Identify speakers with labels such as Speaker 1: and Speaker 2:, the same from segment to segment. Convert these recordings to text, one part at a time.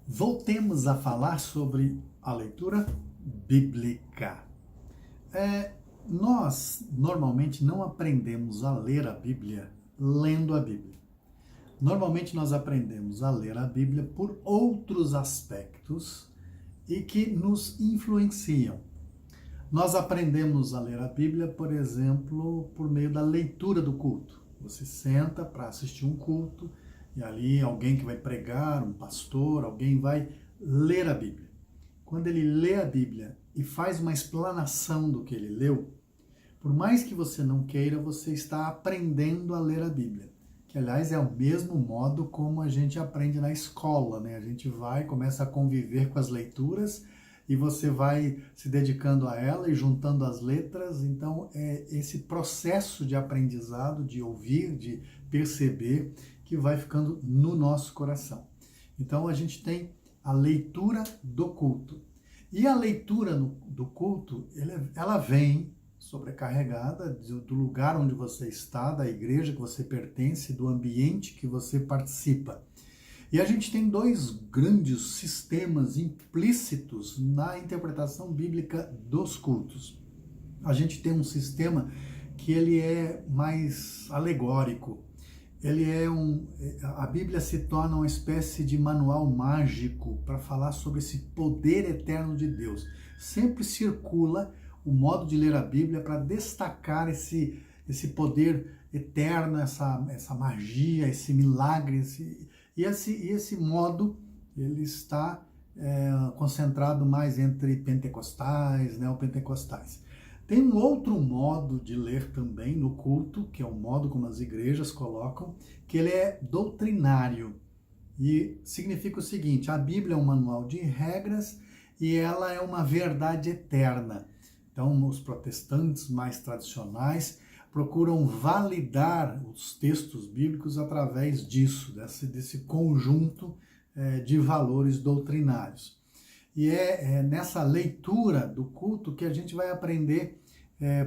Speaker 1: Voltemos a falar sobre a leitura bíblica. Nós normalmente não aprendemos a ler a Bíblia lendo a Bíblia. Normalmente nós aprendemos a ler a Bíblia por outros aspectos e que nos influenciam. Nós aprendemos a ler a Bíblia, por exemplo, por meio da leitura do culto. Você senta para assistir um culto e ali alguém que vai pregar, um pastor, alguém vai ler a Bíblia. Quando ele lê a Bíblia e faz uma explanação do que ele leu, por mais que você não queira, você está aprendendo a ler a Bíblia. Que, aliás, é o mesmo modo como a gente aprende na escola, né? A gente vai, começa a conviver com as leituras e você vai se dedicando a ela e juntando as letras. Então, é esse processo de aprendizado, de ouvir, de perceber, que vai ficando no nosso coração. Então, a gente tem a leitura do culto. E a leitura do culto, ela vem sobrecarregada do lugar onde você está, da igreja que você pertence, do ambiente que você participa. E a gente tem dois grandes sistemas implícitos na interpretação bíblica dos cultos. A gente tem um sistema que ele é mais alegórico. A Bíblia se torna uma espécie de manual mágico para falar sobre esse poder eterno de Deus. Sempre circula o modo de ler a Bíblia para destacar esse poder eterno, essa magia, esse milagre, esse modo ele está concentrado mais entre pentecostais, neopentecostais. Tem um outro modo de ler também no culto, que é o modo como as igrejas colocam, que ele é doutrinário. E significa o seguinte: a Bíblia é um manual de regras e ela é uma verdade eterna. Então, os protestantes mais tradicionais procuram validar os textos bíblicos através disso, desse conjunto de valores doutrinários. E é nessa leitura do culto que a gente vai aprender,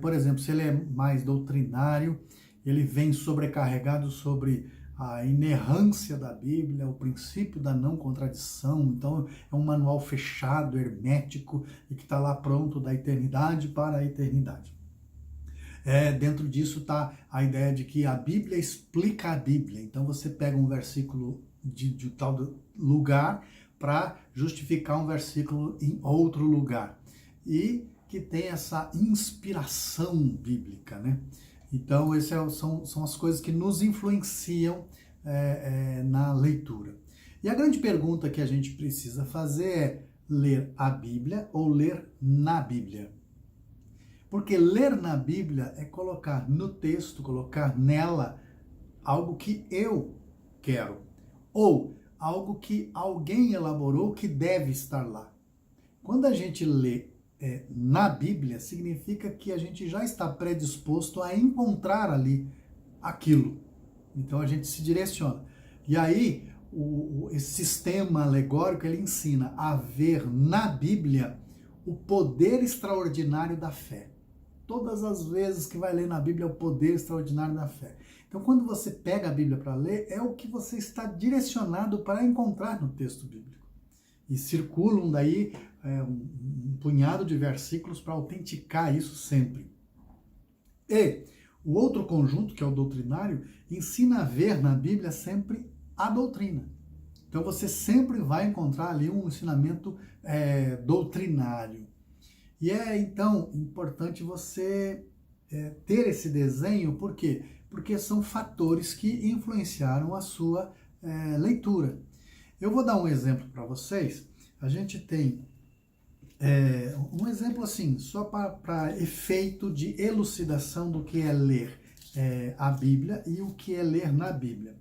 Speaker 1: por exemplo, se ele é mais doutrinário, ele vem sobrecarregado sobre a inerrância da Bíblia, o princípio da não contradição. Então é um manual fechado, hermético, e que está lá pronto da eternidade para a eternidade. Dentro disso está a ideia de que a Bíblia explica a Bíblia. Então você pega um versículo de tal lugar para justificar um versículo em outro lugar. E que tem essa inspiração bíblica, né? Então, essas são as coisas que nos influenciam na leitura. E a grande pergunta que a gente precisa fazer é ler a Bíblia ou ler na Bíblia? Porque ler na Bíblia é colocar no texto, colocar nela algo que eu quero, ou algo que alguém elaborou que deve estar lá. Quando a gente lê na Bíblia, significa que a gente já está predisposto a encontrar ali aquilo. Então a gente se direciona. E aí, esse sistema alegórico, ele ensina a ver na Bíblia o poder extraordinário da fé. Todas as vezes que vai ler na Bíblia é o poder extraordinário da fé. Então, quando você pega a Bíblia para ler, é o que você está direcionado para encontrar no texto bíblico. E circulam daí um punhado de versículos para autenticar isso sempre. E o outro conjunto, que é o doutrinário, ensina a ver na Bíblia sempre a doutrina. Então você sempre vai encontrar ali um ensinamento doutrinário. E então importante você ter esse desenho, por quê? Porque são fatores que influenciaram a sua leitura. Eu vou dar um exemplo para vocês. A gente tem um exemplo assim, só para efeito de elucidação do que é ler a Bíblia e o que é ler na Bíblia.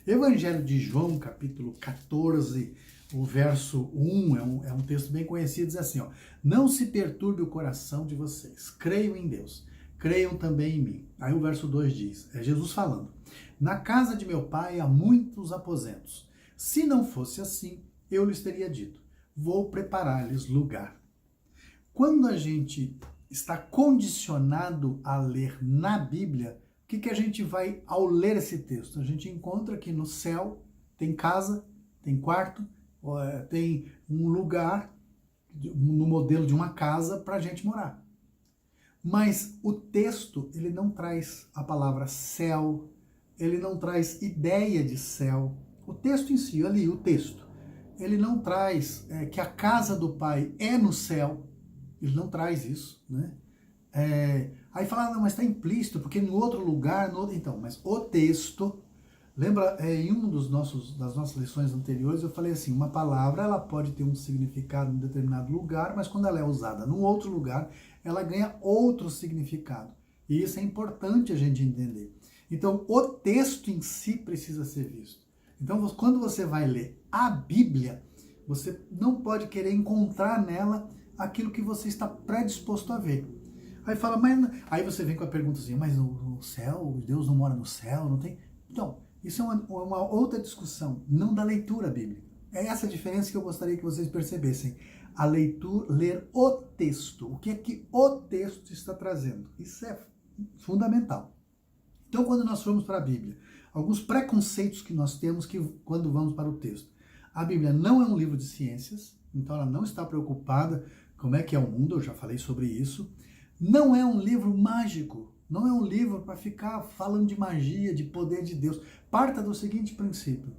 Speaker 1: Evangelho de João, capítulo 14, o verso 1, é um texto bem conhecido, diz assim, ó: não se perturbe o coração de vocês, creiam em Deus, creiam também em mim. Aí o verso 2 diz, é Jesus falando: na casa de meu pai há muitos aposentos. Se não fosse assim, eu lhes teria dito, vou preparar-lhes lugar. Quando a gente está condicionado a ler na Bíblia, o que a gente vai ao ler esse texto? A gente encontra que no céu tem casa, tem quarto, tem um lugar no modelo de uma casa para a gente morar. Mas o texto, ele não traz a palavra céu, ele não traz ideia de céu. O texto em si, ali, o texto, ele não traz que a casa do Pai é no céu, ele não traz isso, né? Aí fala, não, mas está implícito, porque em outro lugar, então, mas o texto, lembra, em das nossas lições anteriores, eu falei assim, uma palavra, ela pode ter um significado em determinado lugar, mas quando ela é usada num outro lugar, ela ganha outro significado. E isso é importante a gente entender. Então, o texto em si precisa ser visto. Então, quando você vai ler a Bíblia, você não pode querer encontrar nela aquilo que você está predisposto a ver. Aí fala, aí você vem com a pergunta assim, mas no céu, Deus não mora no céu, não tem? Então, isso é uma outra discussão, não da leitura bíblica. É essa a diferença que eu gostaria que vocês percebessem. A leitura, ler o texto. O que é que o texto está trazendo? Isso é fundamental. Então, quando nós formos para a Bíblia, alguns preconceitos que nós temos quando vamos para o texto. A Bíblia não é um livro de ciências, então ela não está preocupada como é que é o mundo, eu já falei sobre isso. Não é um livro mágico, não é um livro para ficar falando de magia, de poder de Deus. Parta do seguinte princípio: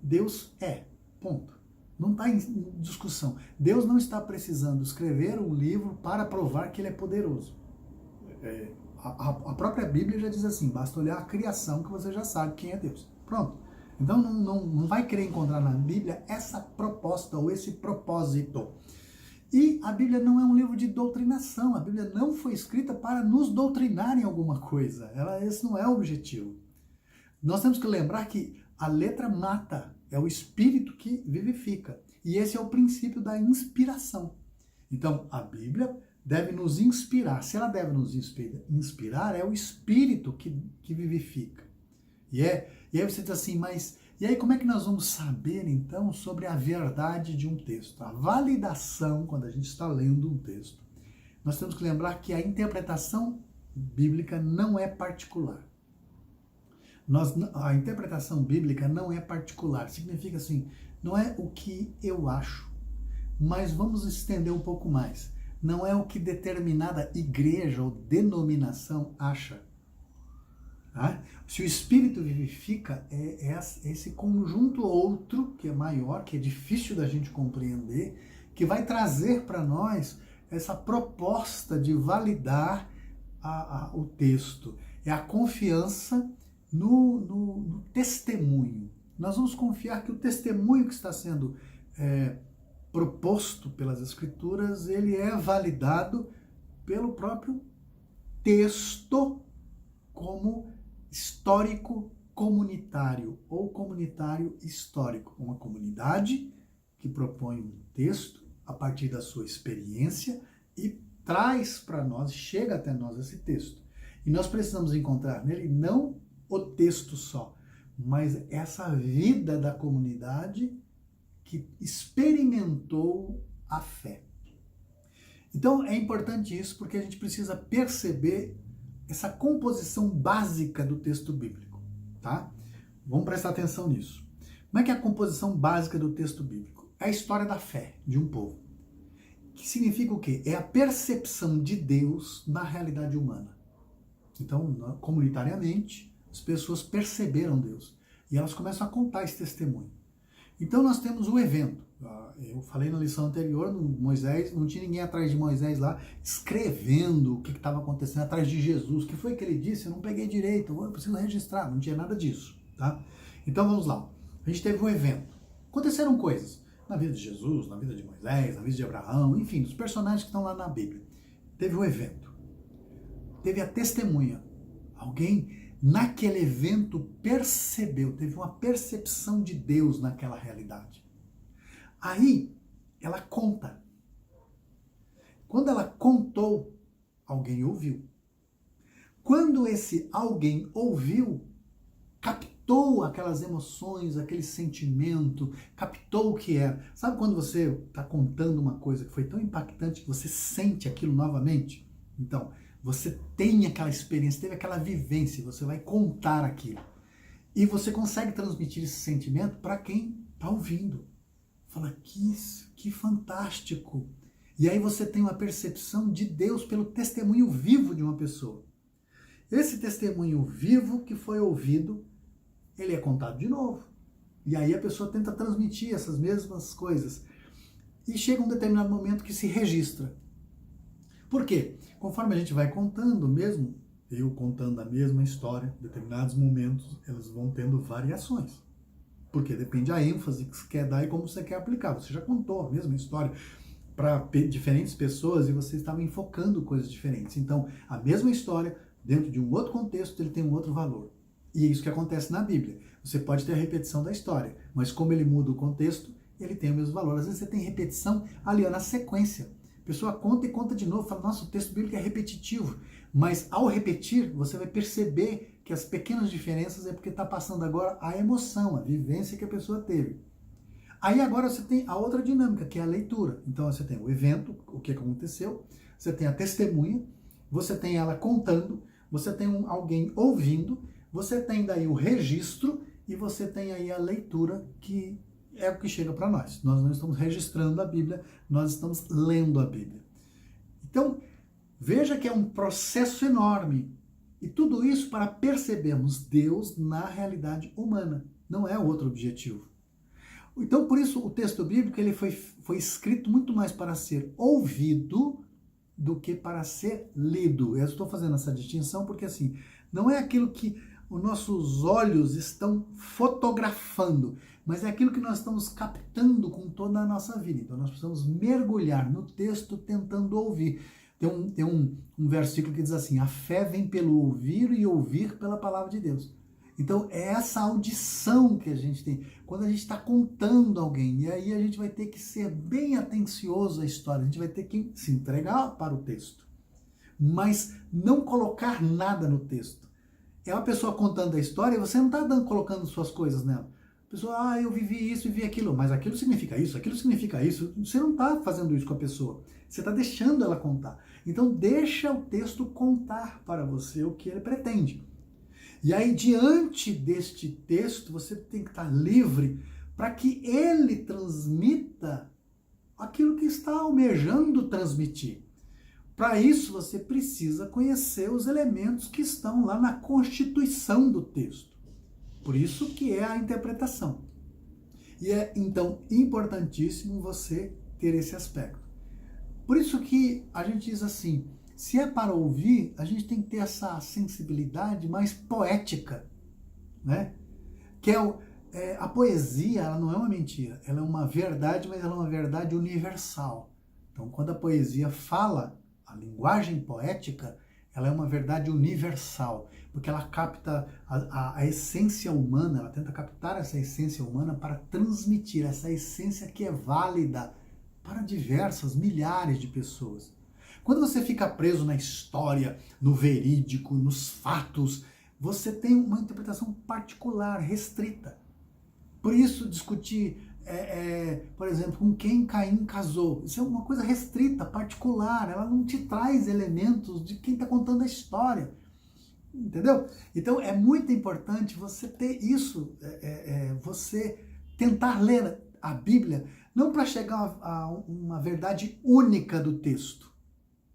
Speaker 1: Deus é, ponto. Não está em discussão. Deus não está precisando escrever um livro para provar que ele é poderoso. A própria Bíblia já diz assim, basta olhar a criação que você já sabe quem é Deus. Pronto. Então não vai querer encontrar na Bíblia essa proposta ou esse propósito. E a Bíblia não é um livro de doutrinação. A Bíblia não foi escrita para nos doutrinar em alguma coisa. Esse não é o objetivo. Nós temos que lembrar que a letra mata, é o espírito que vivifica. E esse é o princípio da inspiração. Então, a Bíblia deve nos inspirar. Se ela deve nos inspirar, é o espírito que vivifica. E aí você diz assim, mas e aí como é que nós vamos saber então sobre a verdade de um texto? A validação, quando a gente está lendo um texto, nós temos que lembrar que a interpretação bíblica não é particular. A interpretação bíblica não é particular. Significa assim, não é o que eu acho, mas vamos estender um pouco mais. Não é o que determinada igreja ou denominação acha. Tá? Se o Espírito vivifica, é esse conjunto outro, que é maior, que é difícil da gente compreender, que vai trazer para nós essa proposta de validar o texto. É a confiança no testemunho. Nós vamos confiar que o testemunho que está sendo proposto pelas Escrituras, ele é validado pelo próprio texto como histórico comunitário ou comunitário histórico. Uma comunidade que propõe um texto a partir da sua experiência e traz para nós, chega até nós esse texto. E nós precisamos encontrar nele não o texto só, mas essa vida da comunidade que experimentou a fé. Então é importante isso porque a gente precisa perceber essa composição básica do texto bíblico, tá? Vamos prestar atenção nisso. Como é que é a composição básica do texto bíblico? É a história da fé de um povo. Que significa o quê? É a percepção de Deus na realidade humana. Então, comunitariamente, as pessoas perceberam Deus e elas começam a contar esse testemunho. Então nós temos o evento. Eu falei na lição anterior, Moisés, não tinha ninguém atrás de Moisés lá, escrevendo o que estava acontecendo atrás de Jesus. O que foi que ele disse? Eu não peguei direito, eu preciso registrar. Não tinha nada disso, tá? Então vamos lá. A gente teve um evento. Aconteceram coisas na vida de Jesus, na vida de Moisés, na vida de Abraão, enfim, dos personagens que estão lá na Bíblia. Teve um evento. Teve a testemunha. Alguém naquele evento percebeu, teve uma percepção de Deus naquela realidade. Aí, ela conta. Quando ela contou, alguém ouviu. Quando esse alguém ouviu, captou aquelas emoções, aquele sentimento, captou o que era. Sabe quando você está contando uma coisa que foi tão impactante que você sente aquilo novamente? Então, você tem aquela experiência, teve aquela vivência, você vai contar aquilo. E você consegue transmitir esse sentimento para quem está ouvindo. Fala, que fantástico! E aí você tem uma percepção de Deus pelo testemunho vivo de uma pessoa. Esse testemunho vivo que foi ouvido, ele é contado de novo. E aí a pessoa tenta transmitir essas mesmas coisas. E chega um determinado momento que se registra. Por quê? Conforme a gente vai contando, mesmo eu contando a mesma história, em determinados momentos elas vão tendo variações. Porque depende da ênfase que você quer dar e como você quer aplicar. Você já contou a mesma história para diferentes pessoas e você estava enfocando coisas diferentes. Então, a mesma história, dentro de um outro contexto, ele tem um outro valor. E é isso que acontece na Bíblia. Você pode ter a repetição da história, mas como ele muda o contexto, ele tem o mesmo valor. Às vezes você tem repetição ali, ó, na sequência. A pessoa conta e conta de novo, fala, nossa, o texto bíblico é repetitivo. Mas ao repetir, você vai perceber que as pequenas diferenças é porque está passando agora a emoção, a vivência que a pessoa teve. Aí agora você tem a outra dinâmica, que é a leitura. Então você tem o evento, o que aconteceu, você tem a testemunha, você tem ela contando, você tem alguém ouvindo, você tem daí o registro e você tem aí a leitura, que é o que chega para nós. Nós não estamos registrando a Bíblia, nós estamos lendo a Bíblia. Então, veja que é um processo enorme. E tudo isso para percebermos Deus na realidade humana. Não é outro objetivo. Então, por isso, o texto bíblico ele foi escrito muito mais para ser ouvido do que para ser lido. Eu estou fazendo essa distinção porque, assim, não é aquilo que os nossos olhos estão fotografando, mas é aquilo que nós estamos captando com toda a nossa vida. Então, nós precisamos mergulhar no texto tentando ouvir. Tem um versículo que diz assim, a fé vem pelo ouvir e ouvir pela palavra de Deus. Então, é essa audição que a gente tem. Quando a gente está contando alguém, e aí a gente vai ter que ser bem atencioso à história, a gente vai ter que se entregar para o texto, mas não colocar nada no texto. É uma pessoa contando a história e você não está colocando suas coisas nela. A pessoa, eu vivi isso, vivi aquilo, mas aquilo significa isso, aquilo significa isso. Você não está fazendo isso com a pessoa, você está deixando ela contar. Então, deixa o texto contar para você o que ele pretende. E aí, diante deste texto, você tem que estar livre para que ele transmita aquilo que está almejando transmitir. Para isso, você precisa conhecer os elementos que estão lá na constituição do texto. Por isso que é a interpretação. E é, então, importantíssimo você ter esse aspecto. Por isso que a gente diz assim, se é para ouvir, a gente tem que ter essa sensibilidade mais poética, né? Que a poesia, ela não é uma mentira, ela é uma verdade, mas ela é uma verdade universal. Então, quando a poesia fala, a linguagem poética, ela é uma verdade universal, porque ela capta a essência humana, ela tenta captar essa essência humana para transmitir essa essência que é válida para diversas, milhares de pessoas. Quando você fica preso na história, no verídico, nos fatos, você tem uma interpretação particular, restrita. Por isso, discutir, por exemplo, com quem Caim casou, isso é uma coisa restrita, particular, ela não te traz elementos de quem está contando a história. Entendeu? Então, é muito importante você ter isso, você tentar ler a Bíblia, não para chegar a uma verdade única do texto,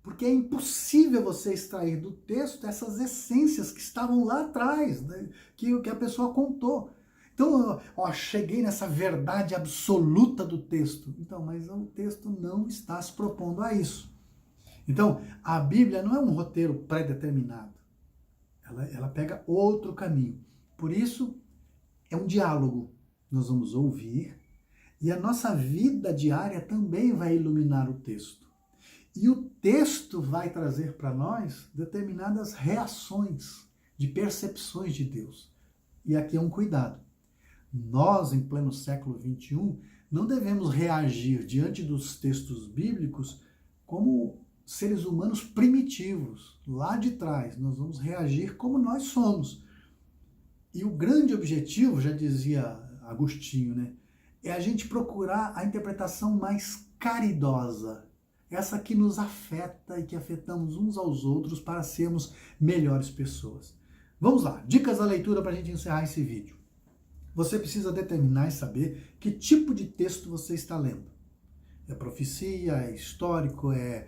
Speaker 1: porque é impossível você extrair do texto essas essências que estavam lá atrás, né, que a pessoa contou. Então, cheguei nessa verdade absoluta do texto. Então, mas o texto não está se propondo a isso. Então, a Bíblia não é um roteiro pré-determinado. Ela pega outro caminho. Por isso, é um diálogo. Nós vamos ouvir e a nossa vida diária também vai iluminar o texto. E o texto vai trazer para nós determinadas reações de percepções de Deus. E aqui é um cuidado. Nós, em pleno século XXI, não devemos reagir diante dos textos bíblicos como seres humanos primitivos, lá de trás. Nós vamos reagir como nós somos. E o grande objetivo, já dizia Agostinho, né, é a gente procurar a interpretação mais caridosa, essa que nos afeta e que afetamos uns aos outros para sermos melhores pessoas. Vamos lá, dicas da leitura para a gente encerrar esse vídeo. você precisa determinar e saber que tipo de texto você está lendo. É profecia, é histórico, é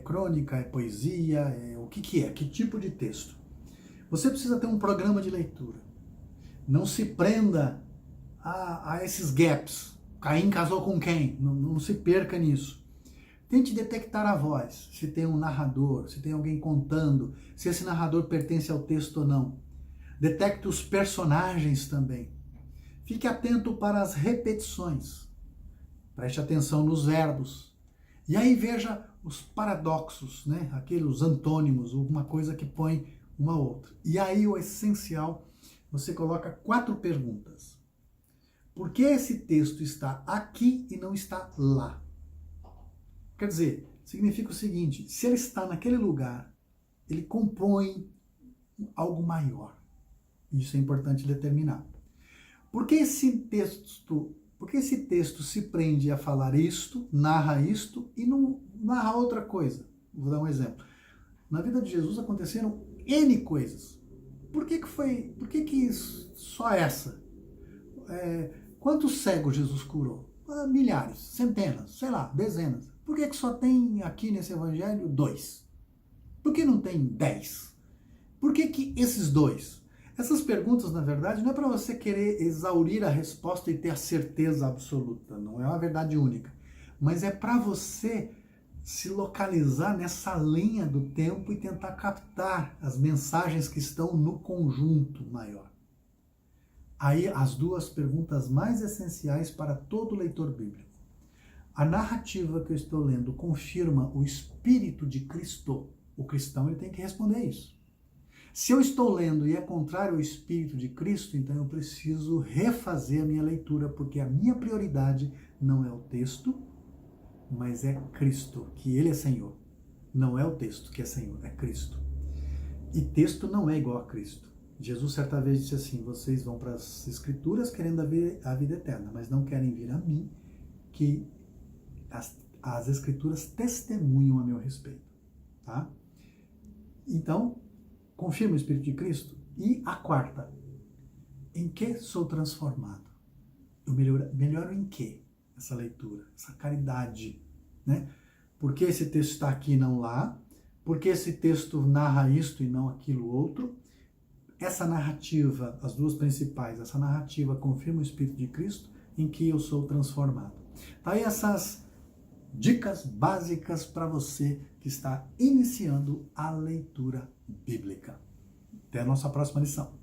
Speaker 1: crônica, é poesia, o que é? Que tipo de texto? Você precisa ter um programa de leitura. Não se prenda a esses gaps. Caim casou com quem? Não se perca nisso. Tente detectar a voz, se tem um narrador, se tem alguém contando, se esse narrador pertence ao texto ou não. Detecte os personagens também. Fique atento para as repetições. Preste atenção nos verbos. E aí veja os paradoxos, né? Aqueles antônimos, alguma coisa que põe uma outra. E aí o essencial, você coloca 4 perguntas. Por que esse texto está aqui e não está lá? Quer dizer, significa o seguinte, se ele está naquele lugar, ele compõe algo maior. Isso é importante determinar. Por que esse texto se prende a falar isto, narra isto e não narra outra coisa? Vou dar um exemplo. Na vida de Jesus aconteceram N coisas. Por que só essa? Quantos cegos Jesus curou? Milhares, centenas, sei lá, dezenas. Por que só tem aqui nesse evangelho 2? Por que não tem 10? Por que esses 2? Essas perguntas, na verdade, não é para você querer exaurir a resposta e ter a certeza absoluta, não é uma verdade única, mas é para você se localizar nessa linha do tempo e tentar captar as mensagens que estão no conjunto maior. Aí, as 2 perguntas mais essenciais para todo leitor bíblico. A narrativa que eu estou lendo confirma o Espírito de Cristo? O cristão ele tem que responder isso. Se eu estou lendo e é contrário ao Espírito de Cristo, então eu preciso refazer a minha leitura, porque a minha prioridade não é o texto, mas é Cristo, que Ele é Senhor. Não é o texto que é Senhor, é Cristo. E texto não é igual a Cristo. Jesus certa vez disse assim, vocês vão para as Escrituras querendo a vida eterna, mas não querem vir a mim, que as Escrituras testemunham a meu respeito. Tá? Então, confirma o Espírito de Cristo. E a 4, em que sou transformado? Eu melhoro em que? Essa leitura, essa caridade, né? Por que esse texto está aqui e não lá? Por que esse texto narra isto e não aquilo outro? Essa narrativa, as 2 principais, essa narrativa confirma o Espírito de Cristo, em que eu sou transformado. Tá aí essas dicas básicas para você que está iniciando a leitura bíblica. Até a nossa próxima lição.